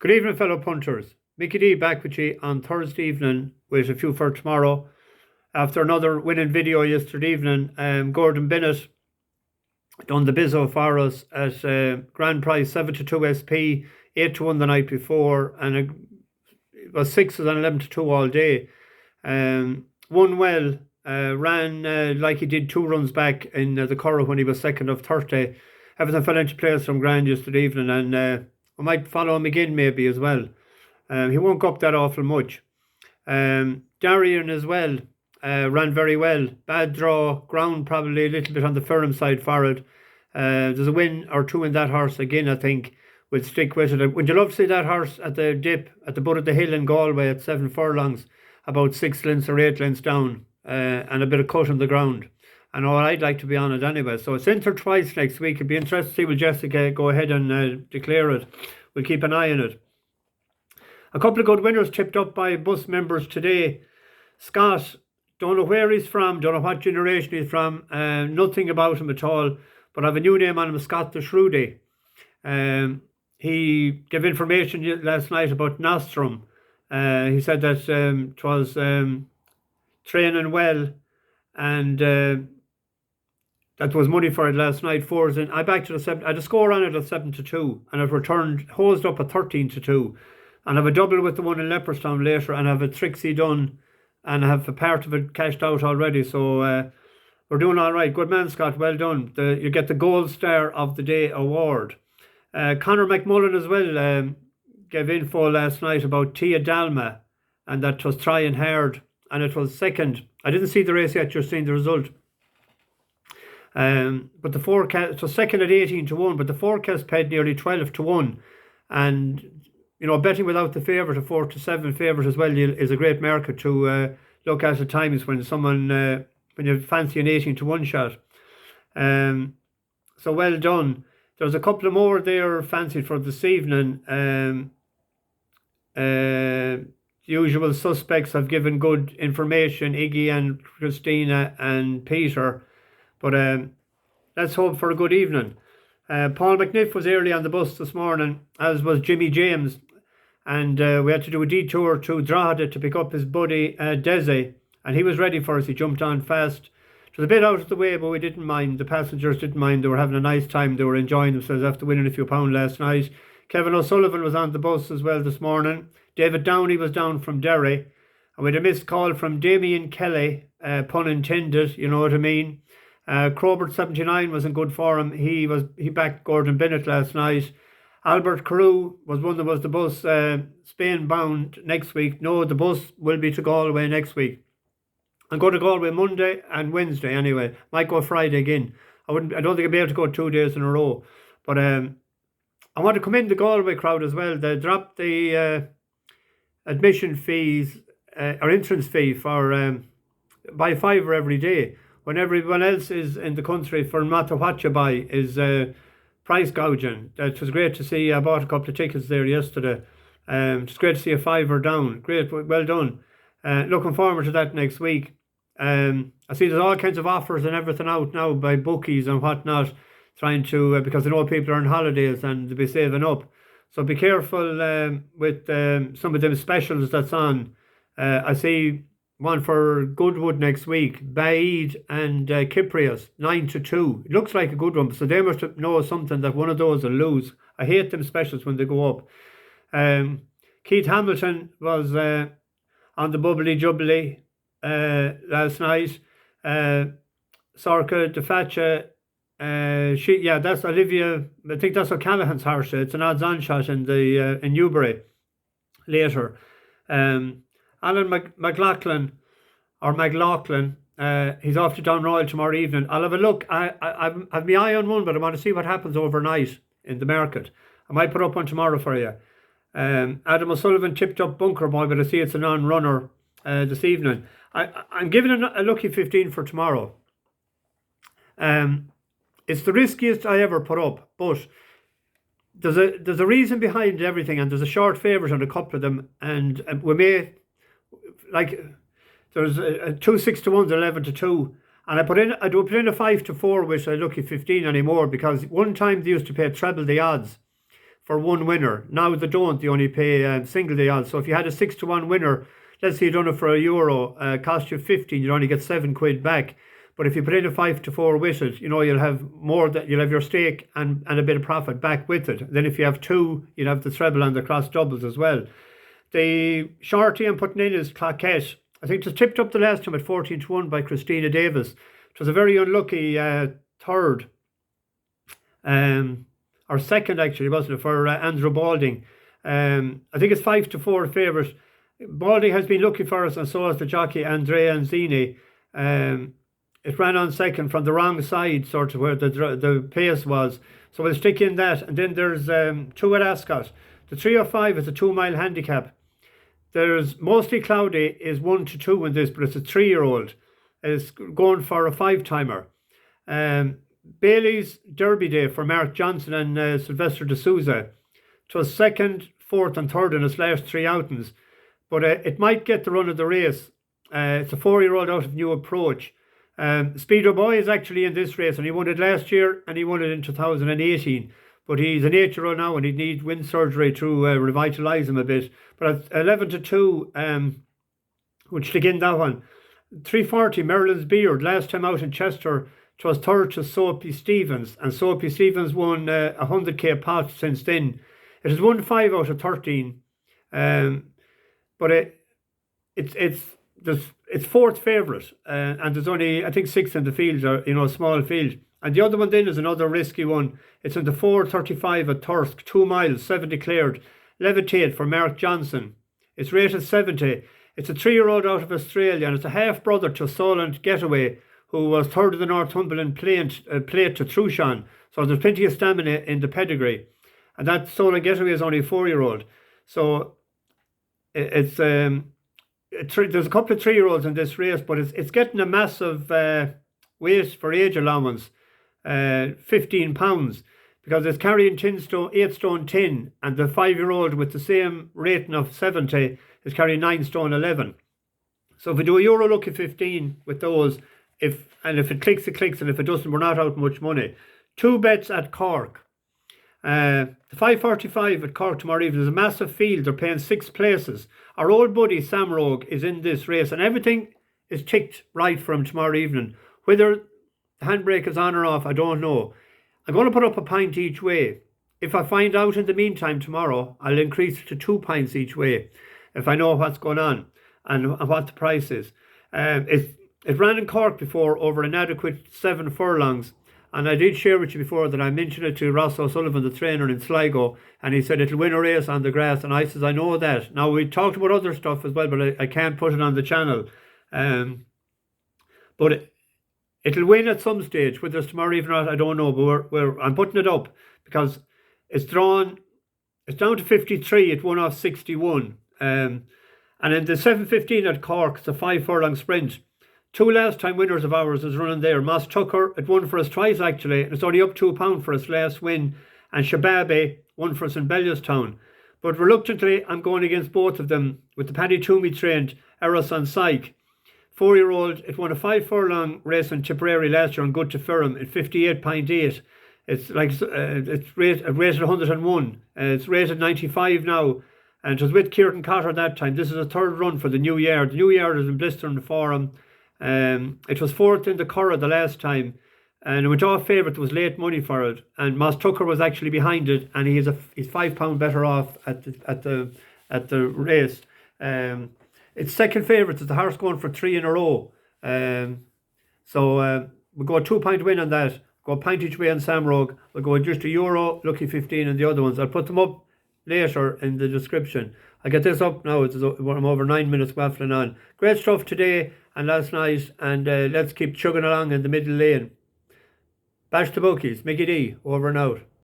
Good evening, fellow punters. Mickey D back with you on Thursday evening with a few for tomorrow. After another winning video yesterday evening, Gordon Bennett done the bizzo for us at grand prize 7-2 SP, 8-1 the night before, and it was 6s and 11-2 all day. Won well, ran like he did 2 runs back in the Cork when he was second of 30. Everything fell into place from grand yesterday evening, and I might follow him again maybe as well. He won't go up that awful much. Darian as well ran very well. Bad draw, ground probably a little bit on the firm side for it. There's a win or two in that horse again, I think. We'll stick with it. Would you love to see that horse at the dip, at the butt of the hill in Galway at 7 furlongs, about 6 lengths or 8 lengths down, and a bit of cut on the ground? I know I'd like to be on it anyway. So it's entered twice next week. It'd be interesting to see will Jessica go ahead and declare it. We'll keep an eye on it. A couple of good winners tipped up by bus members today. Scott, don't know where he's from, don't know what generation he's from, nothing about him at all, but I have a new name on him, Scott the Shrudy. He gave information last night about Nostrum. He said that it was training well, and that was money for it last night. 4s in. I backed to the 7. I had a score on it at 7-2, and it returned hosed up at 13-2. And I have a double with the one in Leopardstown later, and I have a Trixie done, and I have a part of it cashed out already. So we're doing all right. Good man, Scott. Well done. You get the Gold Star of the Day award. Conor McMullen as well gave info last night about Tia Dalma, and that was trying hard, and it was second. I didn't see the race yet, just seen the result. But the forecast, it was second at 18-1, but the forecast paid nearly 12-1, and you know, betting without the favourite, a 4-7 favourite as well, is a great market to look at times when someone when you fancy an 18-1 shot. So well done. There's a couple of more there fancied for this evening. Usual suspects have given good information, Iggy and Christina and Peter. But let's hope for a good evening. Paul McNiff was early on the bus this morning, as was Jimmy James. And we had to do a detour to Drogheda to pick up his buddy Desi. And he was ready for us. He jumped on fast. It was a bit out of the way, but we didn't mind. The passengers didn't mind. They were having a nice time. They were enjoying themselves after winning a few pounds last night. Kevin O'Sullivan was on the bus as well this morning. David Downey was down from Derry. And we had a missed call from Damien Kelly, pun intended, you know what I mean. Crobert 79 was in good form. He backed Gordon Bennett last night. Albert Carew was one that was the bus Spain bound next week. No, the bus will be to Galway next week. I'm going to Galway Monday and Wednesday anyway. Might go Friday again. I don't think I'll be able to go 2 days in a row. But I want to commend the Galway crowd as well. They dropped the admission fees or entrance fee for by £5 every day, when everyone else is in the country, for no matter what you buy, is price gouging. It was great to see. I bought a couple of tickets there yesterday. It's great to see a £5 down. Great, well done. Looking forward to that next week. I see there's all kinds of offers and everything out now by bookies and whatnot, trying to, because I know people are on holidays and they'll be saving up. So be careful with some of them specials that's on. I see one for Goodwood next week, Baid and Kyprios, 9-2. It looks like a good one, so they must know something that one of those will lose. I hate them specials when they go up. Keith Hamilton was on the Bubbly Jubbly last night. Sorka DeFacha, that's Olivia. I think that's O'Callaghan's horse. It's an odds-on shot in the in Newbury later. Alan McLaughlin, he's off to Downroyal tomorrow evening. I'll have a look. I have my eye on one, but I want to see what happens overnight in the market. I might put up one tomorrow for you. Adam O'Sullivan tipped up Bunker Boy, but I see it's a non-runner this evening. I'm giving a lucky 15 for tomorrow. It's the riskiest I ever put up, but there's a reason behind everything, and there's a short favourite on a couple of them, and we may, like, there's a 2 6-1s, 11-2, and I put in a 5-4 with a lucky 15 anymore, because one time they used to pay treble the odds for one winner. Now they don't, they only pay single day odds. So if you had a 6-1 winner, let's say you done it for €1, cost you 15, you'd only get £7 back. But if you put in a 5-4 with it, you'll have more, that you'll have your stake and a bit of profit back with it. Then if you have two, you'll have the treble and the cross doubles as well. The shorty I'm putting in is Clochette. I think it was tipped up the last time at 14-1 by Christina Davis. It was a very unlucky third, or second actually, wasn't it, for Andrew Balding. I think it's 5-4 favourite. Balding has been lucky for us, and so has the jockey Andrea Anzini. It ran on second from the wrong side, sort of where the pace was. So we'll stick in that. And then there's 2 at Ascot. The 305 is a 2-mile handicap. There's Mostly Cloudy is 1-2 in this, but it's a 3-year-old. It's going for a 5-timer. Bailey's Derbyday for Mark Johnson and Sylvester D'Souza. It was 2nd, 4th and 3rd in its last 3 outings. But it might get the run of the race. It's a 4-year-old out of New Approach. Speedo Boy is actually in this race, and he won it last year and he won it in 2018. But he's an 8-year-old now, and he'd need wind surgery to revitalise him a bit. But at 11-2, would stick in that one. 340 Merlin's Beard, last time out in Chester, it was 3rd to Soapy Stevens, and Soapy Stevens won 100k pot since then. It has won 5 out of 13, but it's 4th favourite, and there's only, I think, 6 in the field, or a small field. And the other one then is another risky one. It's in the 4:35 at Thirsk, 2 miles, 7 declared. Levitate for Mark Johnson. It's rated 70. It's a 3-year-old out of Australia, and it's a half-brother to Solent Getaway, who was 3rd of the Northumberland plate to Trushan. So there's plenty of stamina in the pedigree. And that Solent Getaway is only a 4-year-old. So it's there's a couple of 3-year-olds in this race, but it's getting a massive weight for age allowance, 15 pounds, because it's carrying 8 stone 10, and the 5-year-old with the same rating of 70 is carrying 9 stone 11. So if we do a Euro Lucky 15 with those, if it clicks, it clicks, and if it doesn't, we're not out much money. 2 bets at Cork. The 5:45 at Cork tomorrow evening is a massive field. They're paying 6 places. Our old buddy Samrogue is in this race, and everything is ticked right for him tomorrow evening. Whether the handbrake is on or off, I don't know. I'm going to put up a pint each way. If I find out in the meantime tomorrow, I'll increase it to 2 pints each way, if I know what's going on and what the price is. It ran in Cork before over an adequate 7 furlongs. And I did share with you before that I mentioned it to Ross O'Sullivan, the trainer in Sligo, and he said it'll win a race on the grass. And I says, I know that. Now, we talked about other stuff as well, but I can't put it on the channel. But it'll win at some stage. Whether it's tomorrow evening or not, I don't know. But I'm putting it up because it's down to 53. It won off 61. And in the 7:15 at Cork, it's a 5 furlong sprint. 2 last time winners of ours is running there. Moss Tucker, it won for us twice actually. It's only up £2 for its last win. And Shababe won for us in Bellewstown. But reluctantly, I'm going against both of them with the Paddy Toomey trained Erosandpsyche. 4-year-old, it won a 5 furlong race in Tipperary last year on Good to Ferrum at 58.8. It's like it's rated 101. It's rated 95 now. And it was with Kieran Cotter that time. This is a 3rd run for the new year. The new year is in blistering for him. It was 4th in the Curragh the last time, and it went off favourite. There was late money for it, and Moss Tucker was actually behind it, and he's £5 better off at the race. Its second favourite is the horse going for 3 in a row. So we'll go a 2 pint win on that. Go a pint each way on Samrogue. We'll go just a Euro Lucky 15 and the other ones. I'll put them up later in the description. I get this up now. I'm over 9 minutes waffling on. Great stuff today and last night, and let's keep chugging along in the middle lane. Bash the bookies. Mickey D, over and out.